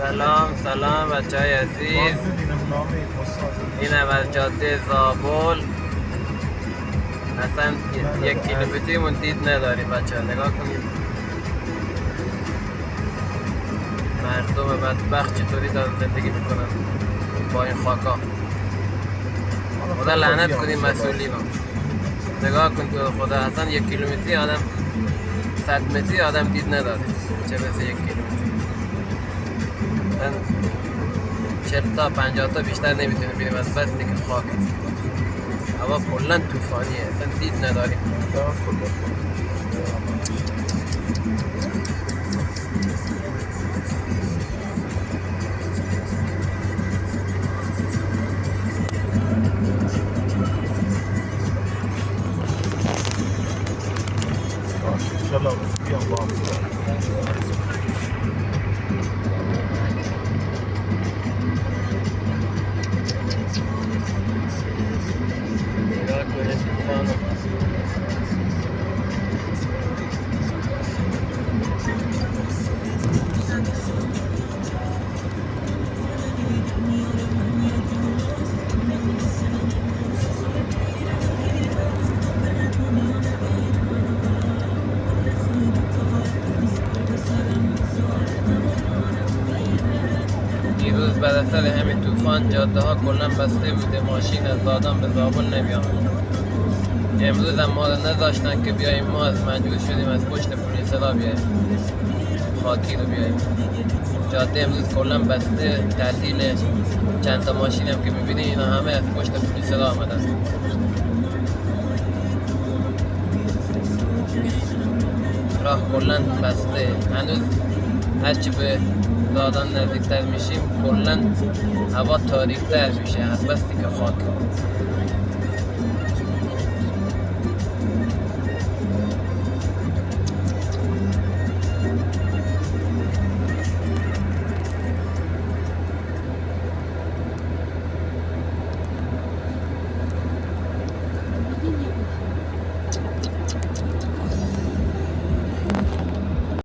سلام بچه های عزیز. این اول جاده زابل. اصلا 1 کیلومتری من دید نداریم بچه ها. نگاه کنید مردم بدبخت چطوری دارن زندگی میکنن با این خاکا. خدا لعنت کنیم مسئولین ها. نگاه کن تو خدا، اصلا 1 کیلومتری آدم 100 متری آدم دید نداره، چه برسه 1 کیلومتری. 40 تا 50 تا بیشتر نمیتونیم بریم از بس که خاک. هوا کلا طوفانیه، اصلا دید نداریم. دیروز بعد از همین طوفان جاده ها کلا بسته بوده، ماشین از دادان به زابل نمی‌آمد. امروز هم ما رو نذاشتن که بیاییم، ما از مجبور شدیم از پشت پلیسلا بیاییم خاکی رو بیاییم. جاده امروز کلا بسته، تعطیل. چند تا ماشین هم که می‌بینید اینا همه از پشت پلیسلا آمدن. راه کلا بسته. هنوز هرچی به دادان نزدیکتر میشیم کلا هوا تاریک‌تر میشه از بستی که خاک.